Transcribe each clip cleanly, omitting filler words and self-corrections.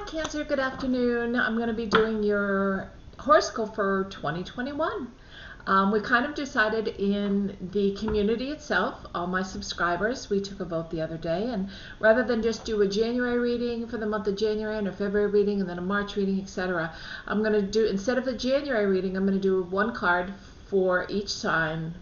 Cancer, good afternoon. I'm going to be doing your horoscope for 2021. We kind of decided in the community itself, all my subscribers, we took a vote the other day, and rather than just do a January reading for the month of January and a February reading and then a March reading, etc., I'm going to do, instead of a January reading, I'm going to do one card for each sign.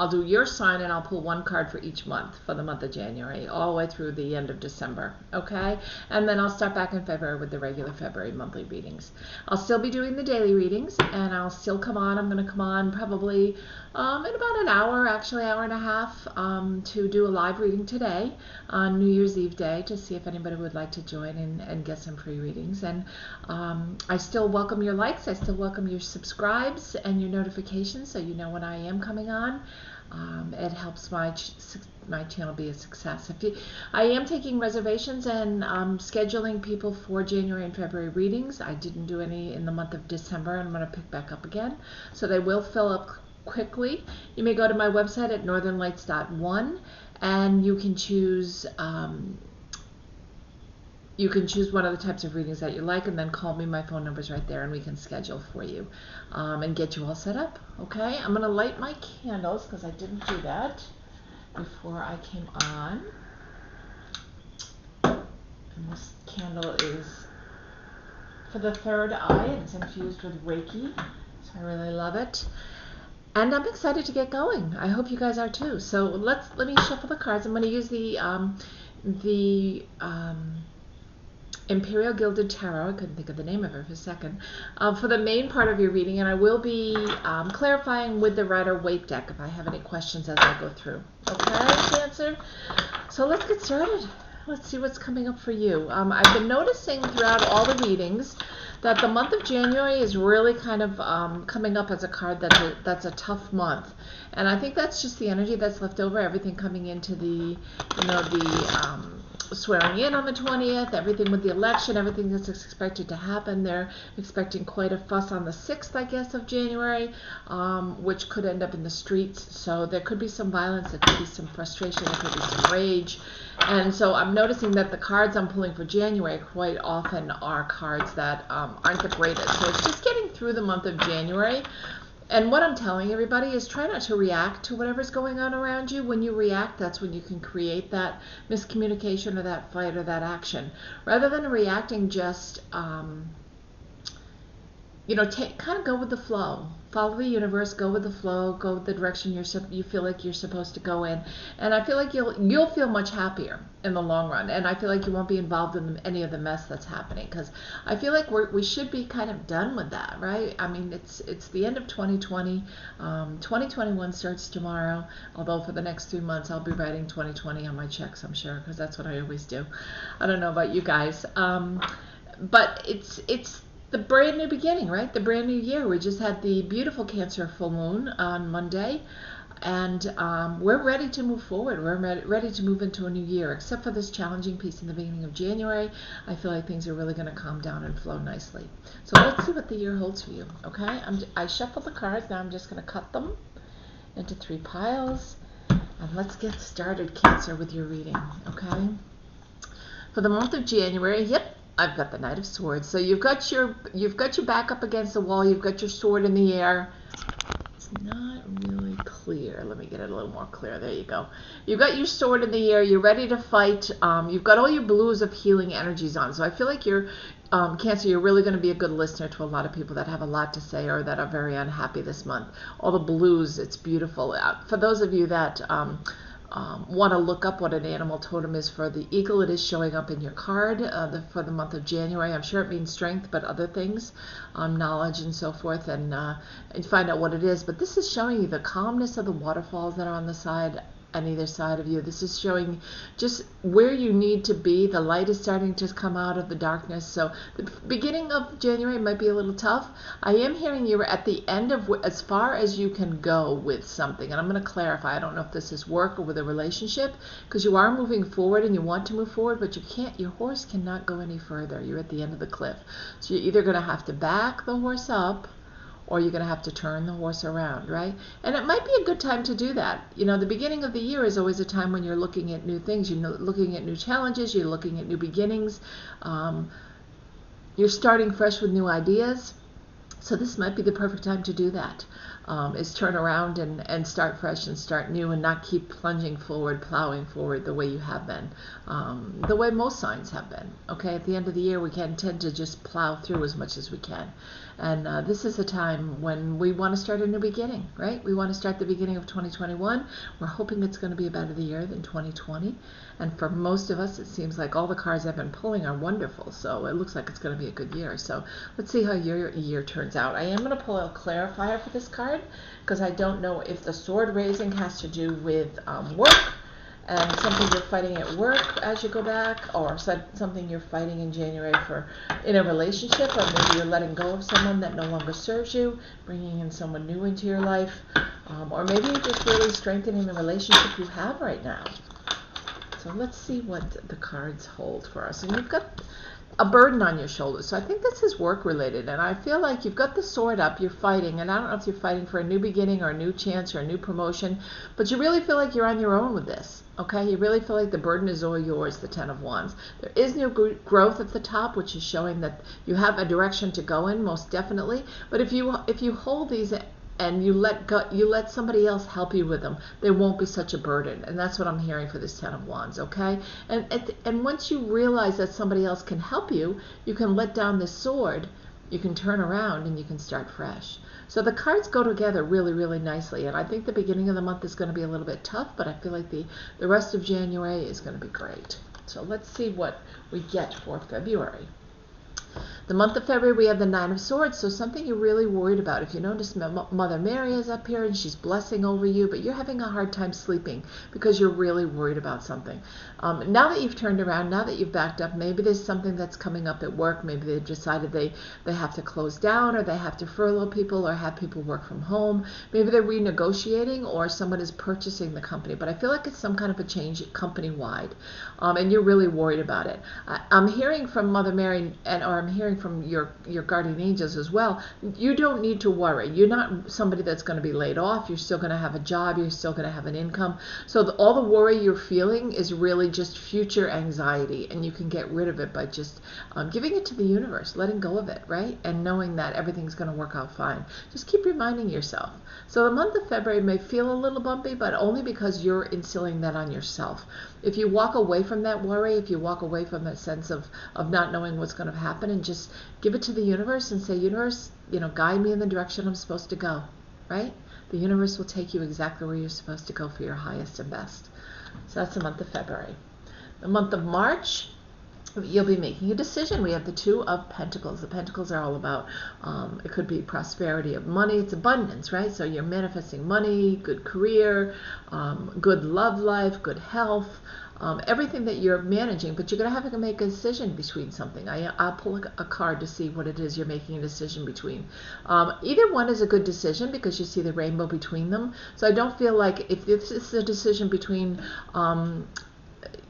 I'll do your sign and I'll pull one card for each month for the month of January, all the way through the end of December, okay? And then I'll start back in February with the regular February monthly readings. I'll still be doing the daily readings, and I'll still come on. I'm going to come on probably in about an hour, actually hour and a half, to do a live reading today on New Year's Eve day to see if anybody would like to join and get some free readings. And I still welcome your likes. I still welcome your subscribes and your notifications so you know when I am coming on. It helps my channel be a success. I am taking reservations and scheduling people for January and February readings. I didn't do any in the month of December, and I'm going to pick back up again. So they will fill up quickly. You may go to my website at northernlights.one, and you can choose one of the types of readings that you like, and then call me. My phone number's right there, and we can schedule for you and get you all set up. Okay, I'm going to light my candles because I didn't do that before I came on. And this candle is for the third eye, and it's infused with Reiki, so I really love it. And I'm excited to get going. I hope you guys are too. So let me shuffle the cards. I'm going to use the Imperial Gilded Tarot, I couldn't think of the name of it for a second, for the main part of your reading, and I will be clarifying with the Rider-Waite deck if I have any questions as I go through. Okay, Cancer? So let's get started. Let's see what's coming up for you. I've been noticing throughout all the readings that the month of January is really kind of coming up as a card that's a tough month. And I think that's just the energy that's left over, everything coming into the, swearing in on the 20th, everything with the election, everything that's expected to happen. They're expecting quite a fuss on the 6th, I guess, of January, which could end up in the streets. So there could be some violence, there could be some frustration, there could be some rage. And so I'm noticing that the cards I'm pulling for January quite often are cards that aren't the greatest. So it's just getting through the month of January. And what I'm telling everybody is try not to react to whatever's going on around you. When you react, that's when you can create that miscommunication or that fight or that action. Rather than reacting, just, kind of go with the flow. Follow the universe, go with the flow, go with the direction you feel like you're supposed to go in. And I feel like you'll feel much happier in the long run. And I feel like you won't be involved in any of the mess that's happening, because I feel like we should be kind of done with that, right? I mean, it's the end of 2020. 2021 starts tomorrow, although for the next 3 months I'll be writing 2020 on my checks, I'm sure, because that's what I always do. I don't know about you guys. But it's the brand new beginning, right? The brand new year. We just had the beautiful Cancer full moon on Monday, and we're ready to move forward. We're ready to move into a new year, except for this challenging piece in the beginning of January. I feel like things are really going to calm down and flow nicely. So let's see what the year holds for you, okay? I shuffled the cards. Now I'm just going to cut them into 3 piles, and let's get started, Cancer, with your reading, okay? For the month of January, yep, I've got the Knight of Swords. So you've got your back up against the wall. You've got your sword in the air. It's not really clear. Let me get it a little more clear. There you go. You've got your sword in the air. You're ready to fight. You've got all your blues of healing energies on. So I feel like you're, Cancer, you're really going to be a good listener to a lot of people that have a lot to say or that are very unhappy this month. All the blues, it's beautiful. For those of you that want to look up what an animal totem is for the eagle, it is showing up in your card for the month of January. I'm sure it means strength, but other things, knowledge and so forth, and find out what it is. But this is showing you the calmness of the waterfalls that are on the side, on either side of you. This is showing just where you need to be. The light is starting to come out of the darkness. So the beginning of January might be a little tough. I am hearing you're at the end of as far as you can go with something. And I'm going to clarify. I don't know if this is work or with a relationship, because you are moving forward and you want to move forward, but you can't. Your horse cannot go any further. You're at the end of the cliff. So you're either going to have to back the horse up, or you're going to have to turn the horse around, right? And it might be a good time to do that. You know, the beginning of the year is always a time when you're looking at new things, you're looking at new challenges, you're looking at new beginnings. You're starting fresh with new ideas. So this might be the perfect time to do that, is turn around and start fresh and start new and not keep plunging forward, plowing forward the way you have been, the way most signs have been. Okay, at the end of the year, we can tend to just plow through as much as we can. And this is a time when we want to start a new beginning, right? We want to start the beginning of 2021. We're hoping it's going to be a better year than 2020. And for most of us, it seems like all the cards I've been pulling are wonderful. So it looks like it's going to be a good year. So let's see how your year turns out. I am going to pull a clarifier for this card because I don't know if the sword raising has to do with work and something you're fighting at work as you go back, or something you're fighting in January in a relationship, or maybe you're letting go of someone that no longer serves you, bringing in someone new into your life, or maybe you're just really strengthening the relationship you have right now. So let's see what the cards hold for us. And you've got a burden on your shoulders. So I think this is work related. And I feel like you've got the sword up, you're fighting. And I don't know if you're fighting for a new beginning or a new chance or a new promotion, but you really feel like you're on your own with this. Okay, you really feel like the burden is all yours, the Ten of Wands. There is new growth at the top, which is showing that you have a direction to go in, most definitely. But if you hold these and you let somebody else help you with them, they won't be such a burden. And that's what I'm hearing for this Ten of Wands, okay? And once you realize that somebody else can help you, you can let down this sword, you can turn around, and you can start fresh. So the cards go together really, really nicely. And I think the beginning of the month is going to be a little bit tough, but I feel like the rest of January is going to be great. So let's see what we get for February. The month of February, we have the Nine of Swords, so something you're really worried about. If you notice, Mother Mary is up here and she's blessing over you, but you're having a hard time sleeping because you're really worried about something. Now that you've turned around, now that you've backed up, maybe there's something that's coming up at work. Maybe they've decided they have to close down, or they have to furlough people, or have people work from home. Maybe they're renegotiating, or someone is purchasing the company. But I feel like it's some kind of a change company-wide, and you're really worried about it. I'm hearing from Mother Mary, or I'm hearing from your guardian angels as well. You don't need to worry. You're not somebody that's going to be laid off. You're still going to have a job. You're still going to have an income. So all the worry you're feeling is really just future anxiety, and you can get rid of it by just giving it to the universe, letting go of it, right? And knowing that everything's going to work out fine. Just keep reminding yourself. So the month of February may feel a little bumpy, but only because you're instilling that on yourself. If you walk away from that worry, if you walk away from that sense of not knowing what's going to happen, and just give it to the universe and say, universe, guide me in the direction I'm supposed to go, right? The universe will take you exactly where you're supposed to go for your highest and best. So that's the month of February. The month of March, you'll be making a decision. We have the Two of Pentacles. The Pentacles are all about, it could be prosperity of money. It's abundance, right? So you're manifesting money, good career, good love life, good health, everything that you're managing, but you're going to have to make a decision between something. I'll pull a card to see what it is you're making a decision between. Either one is a good decision because you see the rainbow between them. So I don't feel like if this is a decision between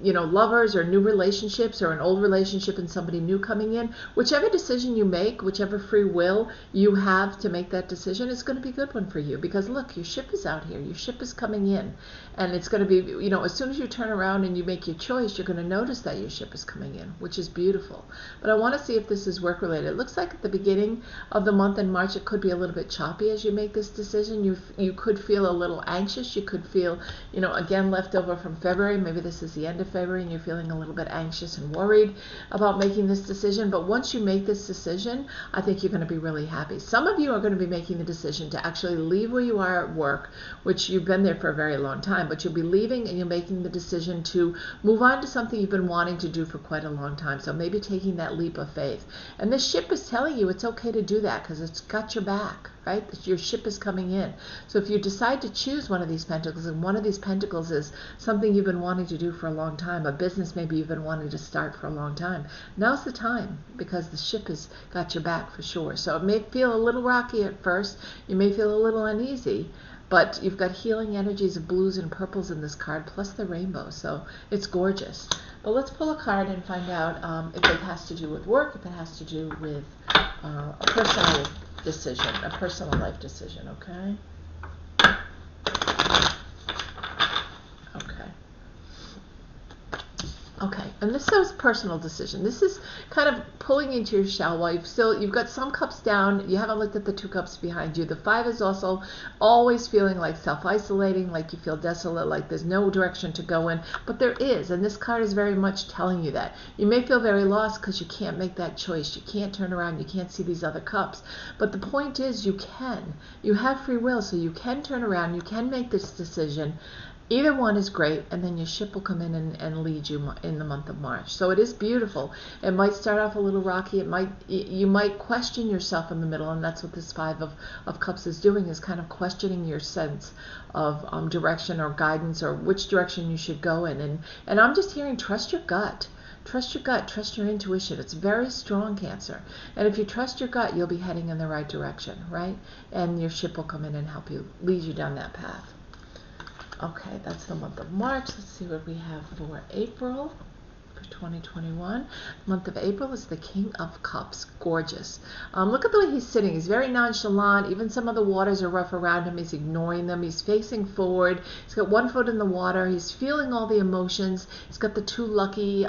lovers or new relationships, or an old relationship and somebody new coming in, whichever decision you make, whichever free will you have to make that decision, is going to be a good one for you. Because look, your ship is out here, your ship is coming in, and it's going to be, as soon as you turn around and you make your choice, you're going to notice that your ship is coming in, which is beautiful. But I want to see if this is work related. It looks like at the beginning of the month in March, it could be a little bit choppy as you make this decision. You could feel a little anxious. You could feel, again, left over from February. Maybe this is the end of February and you're feeling a little bit anxious and worried about making this decision. But once you make this decision, I think you're going to be really happy. Some of you are going to be making the decision to actually leave where you are at work, which you've been there for a very long time, but you'll be leaving and you're making the decision to move on to something you've been wanting to do for quite a long time. So maybe taking that leap of faith. And this ship is telling you it's okay to do that because it's got your back, right? Your ship is coming in. So if you decide to choose one of these pentacles, and one of these pentacles is something you've been wanting to do for a long time, a business maybe you've been wanting to start for a long time, now's the time because the ship has got your back for sure. So it may feel a little rocky at first. You may feel a little uneasy, but you've got healing energies of blues and purples in this card, plus the rainbow. So it's gorgeous. But let's pull a card and find out if it has to do with work, if it has to do with a personal decision, a personal life decision, okay? Okay. Okay. And this is a personal decision. This is kind of pulling into your shell while you've got some cups down. You haven't looked at the 2 cups behind you. The 5 is also always feeling like self-isolating, like you feel desolate, like there's no direction to go in. But there is, and this card is very much telling you that. You may feel very lost because you can't make that choice. You can't turn around. You can't see these other cups. But the point is, you can. You have free will, so you can turn around. You can make this decision. Either one is great, and then your ship will come in and lead you in the month of March. So it is beautiful. It might start off a little rocky. You might question yourself in the middle, and that's what this 5 of Cups is doing, is kind of questioning your sense of direction or guidance or which direction you should go in. And I'm just hearing, trust your gut. Trust your gut, trust your intuition. It's very strong, Cancer. And if you trust your gut, you'll be heading in the right direction, right? And your ship will come in and help you, lead you down that path. Okay, that's the month of March. Let's see what we have for April for 2021. The month of April is the King of Cups. Gorgeous. Look at the way he's sitting. He's very nonchalant. Even some of the waters are rough around him. He's ignoring them. He's facing forward. He's got 1 foot in the water. He's feeling all the emotions. He's got the 2 lucky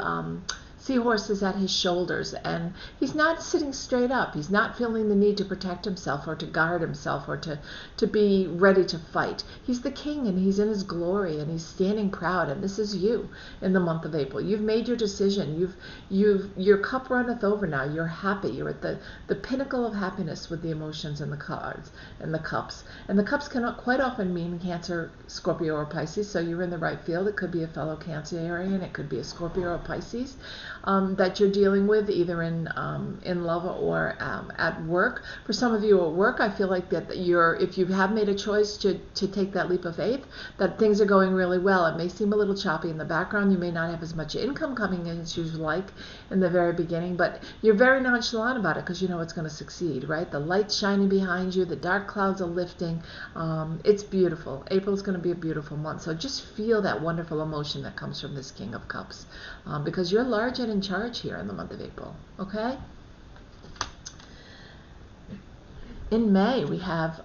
seahorses at his shoulders, and he's not sitting straight up. He's not feeling the need to protect himself or to guard himself or to be ready to fight. He's the king, and he's in his glory, and he's standing proud, and this is you in the month of April. You've made your decision. Your cup runneth over now. You're happy. You're at the pinnacle of happiness with the emotions and the cards and the cups. And the cups cannot quite often mean Cancer, Scorpio, or Pisces, so you're in the right field. It could be a fellow Cancerian. It could be a Scorpio or Pisces that you're dealing with, either in love or at work. For some of you at work, I feel like that if you have made a choice to take that leap of faith, that things are going really well. It may seem a little choppy in the background. You may not have as much income coming in as you'd like in the very beginning, but you're very nonchalant about it because you know it's going to succeed, right? The light's shining behind you. The dark clouds are lifting. It's beautiful. April's going to be a beautiful month. So just feel that wonderful emotion that comes from this King of Cups, because you're large and in charge here in the month of April, okay? In May, we have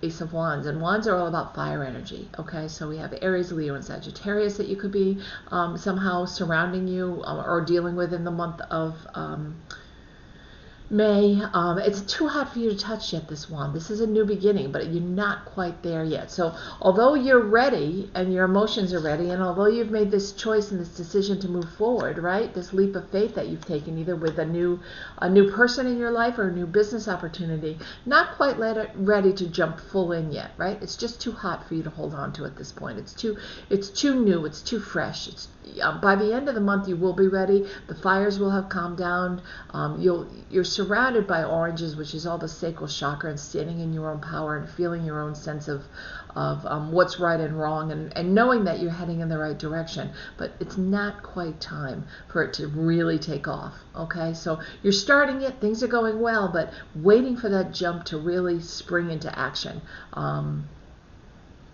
Ace of Wands, and Wands are all about fire energy, okay? So we have Aries, Leo, and Sagittarius that you could be somehow surrounding you or dealing with in the month of May. It's too hot for you to touch yet, this wand. This is a new beginning, but you're not quite there yet. So although you're ready and your emotions are ready, and although you've made this choice and this decision to move forward, right, this leap of faith that you've taken, either with a new person in your life or a new business opportunity, not quite ready to jump full in yet, right? It's just too hot for you to hold on to at this point. It's too new. It's too fresh. By the end of the month, you will be ready. The fires will have calmed down. You're surrounded by oranges, which is all the sacral chakra, and standing in your own power and feeling your own sense of what's right and wrong, and knowing that you're heading in the right direction. But it's not quite time for it to really take off, okay? So you're starting it. Things are going well, but waiting for that jump to really spring into action.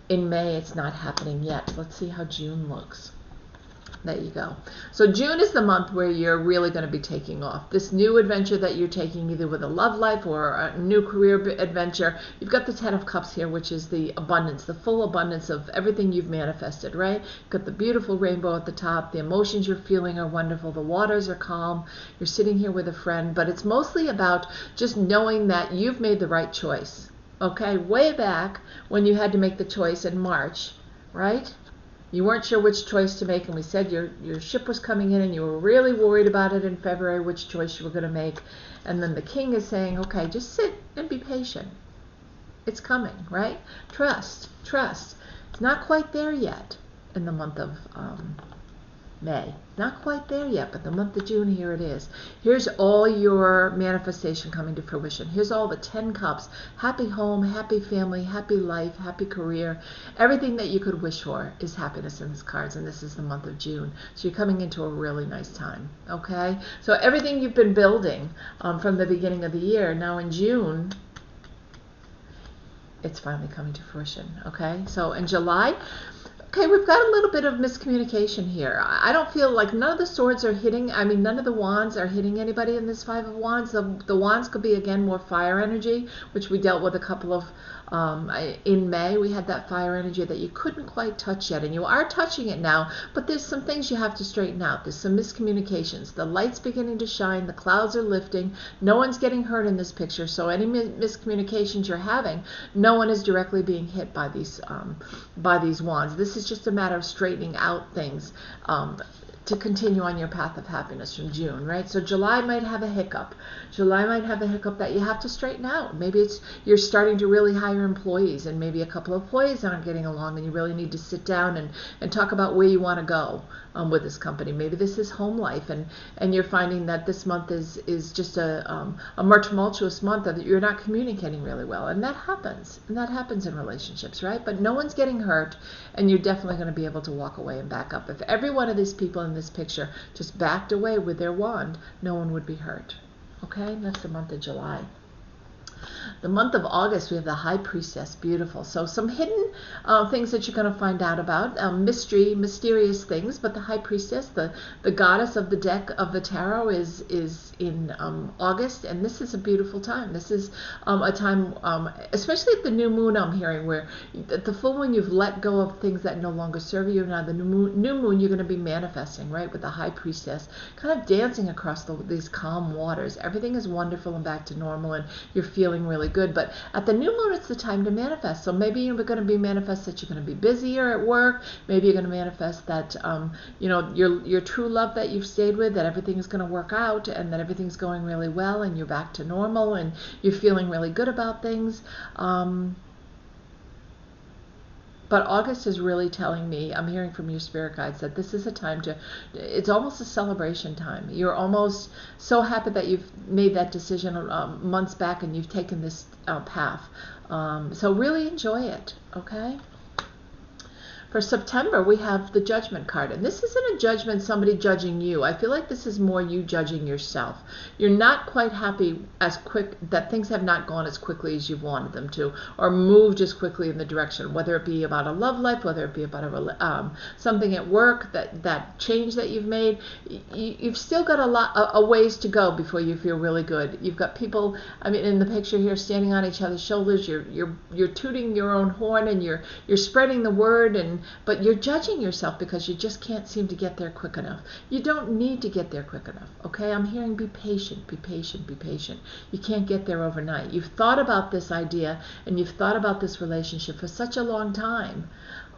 In May, it's not happening yet. Let's see how June looks. There you go. So June is the month where you're really going to be taking off. This new adventure that you're taking, either with a love life or a new career adventure. You've got the 10 of Cups here, which is the abundance, the full abundance of everything you've manifested, right? You've got the beautiful rainbow at the top. The emotions you're feeling are wonderful. The waters are calm. You're sitting here with a friend. But it's mostly about just knowing that you've made the right choice. Okay? Way back when you had to make the choice in March, right? You weren't sure which choice to make, and we said your ship was coming in, and you were really worried about it in February, which choice you were going to make. And then the king is saying, okay, just sit and be patient. It's coming, right? Trust. It's not quite there yet in the month of May. Not quite there yet, but the month of June, here it is. Here's all your manifestation coming to fruition. Here's all the 10 cups. Happy home, happy family, happy life, happy career. Everything that you could wish for is happiness in these cards, and this is the month of June. So you're coming into a really nice time, okay? So everything you've been building from the beginning of the year, now in June, it's finally coming to fruition, okay? So in July, Okay, we've got a little bit of miscommunication here. I don't feel like none of the swords are hitting, I mean, none of the wands are hitting anybody in this Five of Wands. The wands could be, again, more fire energy, which we dealt with a couple of, in May, we had that fire energy that you couldn't quite touch yet, and you are touching it now, but there's some things you have to straighten out. There's some miscommunications. The light's beginning to shine, the clouds are lifting, no one's getting hurt in this picture, so any miscommunications you're having, no one is directly being hit by these wands. This is just a matter of straightening out things to continue on your path of happiness from June, right? So July might have a hiccup. July might have a hiccup that you have to straighten out. Maybe it's you're starting to really hire employees, and maybe a couple of employees aren't getting along, and you really need to sit down and talk about where you want to go with this company. Maybe this is home life, and you're finding that this month is just a more tumultuous month, that you're not communicating really well, and that happens. And that happens in relationships, right? But no one's getting hurt, and you're definitely going to be able to walk away and back up. If every one of these people in this picture just backed away with their wand, no one would be hurt. Okay, that's the month of July. The month of August, we have the High Priestess. Beautiful. So some hidden things that you're going to find out about. Mysterious things. But the High Priestess, the goddess of the deck of the tarot, is in August. And this is a beautiful time. This is a time, especially at the new moon, I'm hearing, where at the full moon, you've let go of things that no longer serve you. Now, the new moon, you're going to be manifesting, right, with the High Priestess, kind of dancing across these calm waters. Everything is wonderful and back to normal, and you're feeling really good. But at the new moon, it's the time to manifest. So maybe you're going to be manifest that you're going to be busier at work. Maybe you're going to manifest that your true love that you've stayed with, that everything is going to work out, and that everything's going really well, and you're back to normal, and you're feeling really good about things. But August is really telling me, I'm hearing from your spirit guides, that this is a time it's almost a celebration time. You're almost so happy that you've made that decision months back, and you've taken this path. So really enjoy it, okay? For September, we have the Judgment card. And this isn't a judgment, somebody judging you. I feel like this is more you judging yourself. You're not quite happy that things have not gone as quickly as you've wanted them to, or moved as quickly in the direction, whether it be about a love life, whether it be about something at work, that change that you've made. You've still got a ways to go before you feel really good. You've got people, I mean, in the picture here, standing on each other's shoulders. You're tooting your own horn, and you're spreading the word, but you're judging yourself because you just can't seem to get there quick enough. You don't need to get there quick enough, okay? I'm hearing be patient, be patient, be patient. You can't get there overnight. You've thought about this idea, and you've thought about this relationship for such a long time,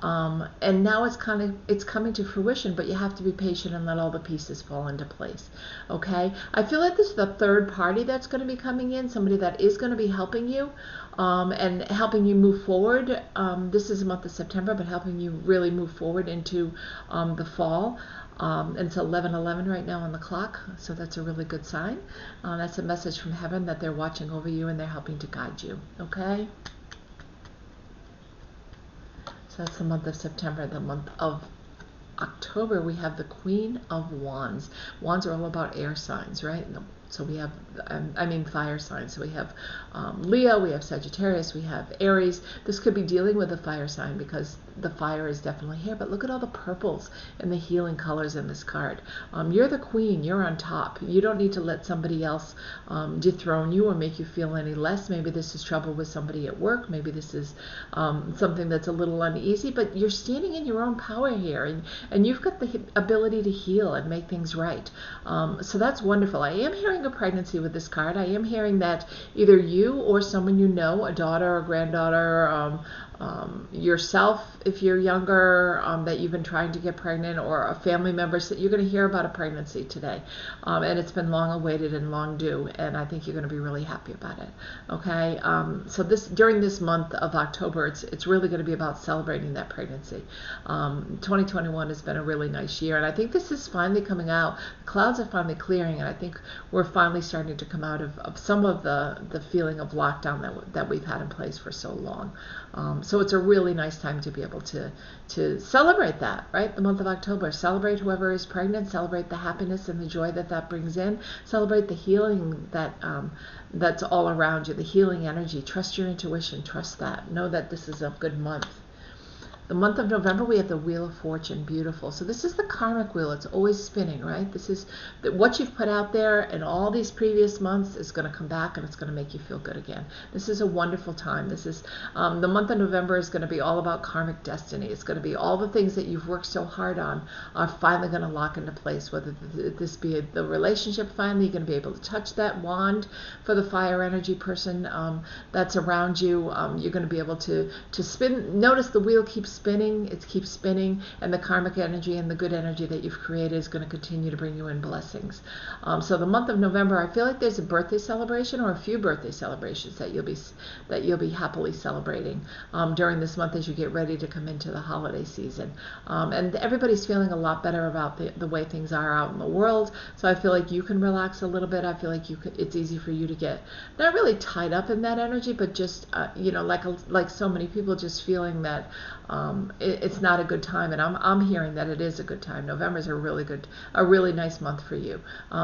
and now it's coming to fruition, but you have to be patient and let all the pieces fall into place, okay? I feel like this is the third party that's going to be coming in, somebody that is going to be helping you, and helping you move forward. This is the month of September, but helping you really move forward into the fall. And it's 11:11 right now on the clock, so that's a really good sign. That's a message from heaven that they're watching over you and they're helping to guide you, okay? So that's the month of September. The month of October, we have the Queen of Wands. Wands are all about air signs, right? So we have, fire signs. So we have Leo, we have Sagittarius, we have Aries. This could be dealing with a fire sign because the fire is definitely here. But look at all the purples and the healing colors in this card. You're the queen. You're on top. You don't need to let somebody else dethrone you or make you feel any less. Maybe this is trouble with somebody at work. Maybe this is something that's a little uneasy. But you're standing in your own power here, and you've got the ability to heal and make things right. So that's wonderful. I am hearing a pregnancy with this card. I am hearing that either you or someone you know, a daughter or granddaughter, yourself if you're younger, that you've been trying to get pregnant, or a family member, so you're going to hear about a pregnancy today, and it's been long awaited and long due, and I think you're going to be really happy about it, okay? So during this month of October, it's really going to be about celebrating that pregnancy. 2021 has been a really nice year, and I think this is finally coming out. The clouds are finally clearing, and I think we're finally starting to come out of some of the feeling of lockdown that we've had in place for so long. So it's a really nice time to be able to celebrate that, right? The month of October. Celebrate whoever is pregnant. Celebrate the happiness and the joy that brings in. Celebrate the healing that's all around you, the healing energy. Trust your intuition. Trust that. Know that this is a good month. The month of November, we have the Wheel of Fortune, beautiful. So this is the karmic wheel. It's always spinning, right? This is what you've put out there in all these previous months is going to come back and it's going to make you feel good again. This is a wonderful time. This is the month of November is going to be all about karmic destiny. It's going to be all the things that you've worked so hard on are finally going to lock into place, whether this be the relationship finally, you're going to be able to touch that wand for the fire energy person that's around you. You're going to be able to spin. Notice the wheel keeps spinning, it keeps spinning, and the karmic energy and the good energy that you've created is going to continue to bring you in blessings. So the month of November, I feel like there's a birthday celebration or a few birthday celebrations that you'll be happily celebrating during this month as you get ready to come into the holiday season. And everybody's feeling a lot better about the way things are out in the world. So I feel like you can relax a little bit. I feel like it's easy for you to get not really tied up in that energy, but just like so many people, just feeling that it's not a good time, and I'm hearing that it is a good time. November's a really nice month for you.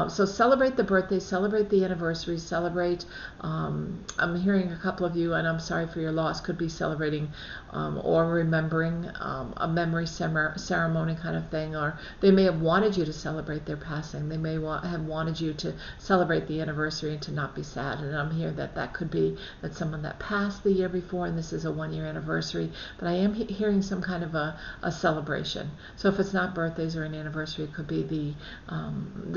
So celebrate the birthdays, celebrate the anniversaries, celebrate. I'm hearing a couple of you, and I'm sorry for your loss, could be celebrating or remembering a memory ceremony kind of thing, or they may have wanted you to celebrate their passing. They may have wanted you to celebrate the anniversary and to not be sad. And I'm here that could be that someone that passed the year before, and this is a 1-year anniversary. But I am hearing some kind of a celebration. So if it's not birthdays or an anniversary, it could be the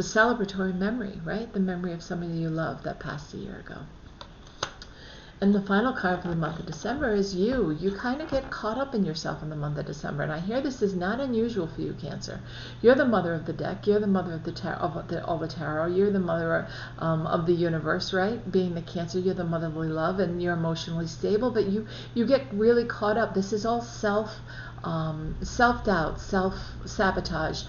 celebratory memory, right? The memory of somebody you love that passed a year ago. And the final card for the month of December is you. You kind of get caught up in yourself in the month of December. And I hear this is not unusual for you, Cancer. You're the mother of the deck. You're the mother of all the tarot. You're the mother of the universe, right? Being the Cancer, you're the motherly love, and you're emotionally stable. But you get really caught up. This is all self-doubt, self-sabotage.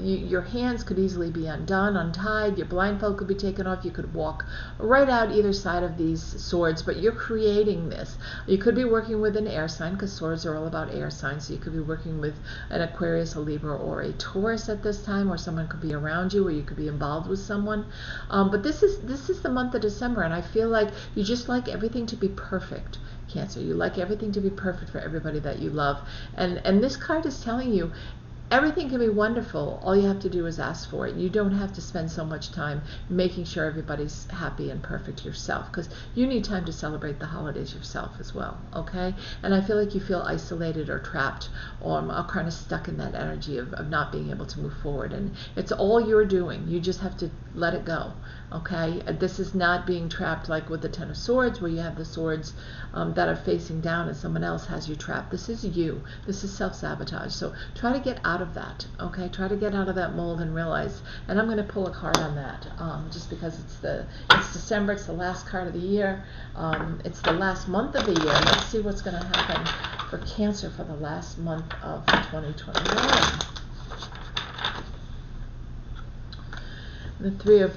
Your hands could easily be untied, your blindfold could be taken off, you could walk right out either side of these swords, but you're creating this. You could be working with an air sign, because swords are all about air signs, so you could be working with an Aquarius, a Libra, or a Taurus at this time, or someone could be around you, or you could be involved with someone. But this is the month of December, and I feel like you just like everything to be perfect. Cancer, you like everything to be perfect for everybody that you love, and this card is telling you everything can be wonderful. All you have to do is ask for it. You don't have to spend so much time making sure everybody's happy and perfect yourself, because you need time to celebrate the holidays yourself as well, okay? And I feel like you feel isolated or trapped or kind of stuck in that energy of not being able to move forward, and it's all you're doing. You just have to let it go, okay? This is not being trapped like with the Ten of Swords, where you have the swords that are facing down and someone else has you trapped. This is you. This is self-sabotage. So try to get out of that, okay? Try to get out of that mold and realize, and I'm going to pull a card on that just because it's December, it's the last card of the year, it's the last month of the year. Let's see what's going to happen for Cancer for the last month of 2021. The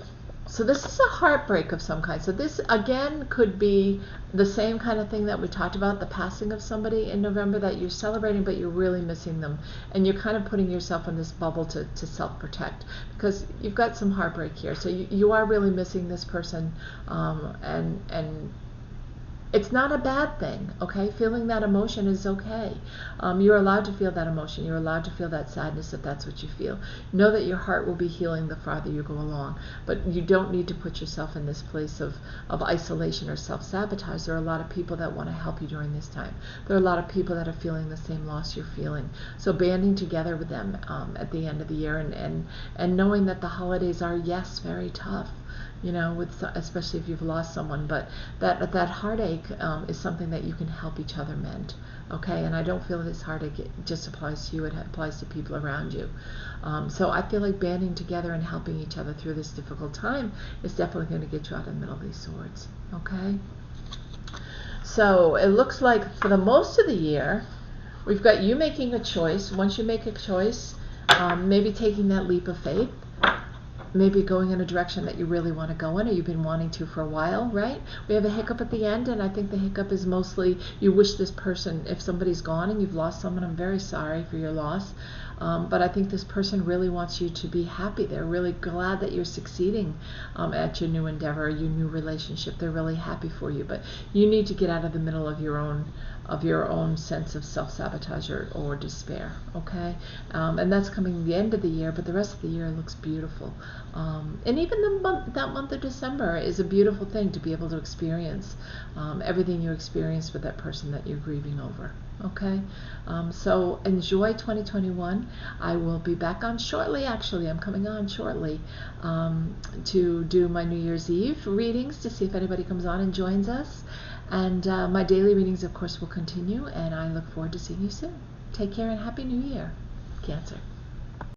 So this is a heartbreak of some kind. So this, again, could be the same kind of thing that we talked about, the passing of somebody in November that you're celebrating, but you're really missing them. And you're kind of putting yourself in this bubble to self-protect, because you've got some heartbreak here. So you are really missing this person, and it's not a bad thing, okay? Feeling that emotion is okay. You're allowed to feel that emotion. You're allowed to feel that sadness if that's what you feel. Know that your heart will be healing the farther you go along, but you don't need to put yourself in this place of isolation or self-sabotage. There are a lot of people that want to help you during this time. There are a lot of people that are feeling the same loss you're feeling. So banding together with them at the end of the year, and knowing that the holidays are, yes, very tough. You know, especially if you've lost someone, but that heartache is something that you can help each other mend, okay? And I don't feel this heartache just applies to you, it applies to people around you. So I feel like banding together and helping each other through this difficult time is definitely going to get you out of the middle of these swords, okay? So it looks like for the most of the year, we've got you making a choice. Once you make a choice, maybe taking that leap of faith, maybe going in a direction that you really want to go in, or you've been wanting to for a while, right? We have a hiccup at the end, and I think the hiccup is mostly you wish this person, if somebody's gone and you've lost someone, I'm very sorry for your loss. But I think this person really wants you to be happy. They're really glad that you're succeeding at your new endeavor, your new relationship. They're really happy for you, but you need to get out of the middle of your own of your own sense of self-sabotage or despair, okay? And that's coming the end of the year, but the rest of the year looks beautiful. And even that month of December is a beautiful thing to be able to experience everything you experienced with that person that you're grieving over. Okay, so enjoy 2021. I will be back on shortly. Actually, I'm coming on shortly to do my New Year's Eve readings to see if anybody comes on and joins us. And my daily readings, of course, will continue. And I look forward to seeing you soon. Take care and Happy New Year, Cancer.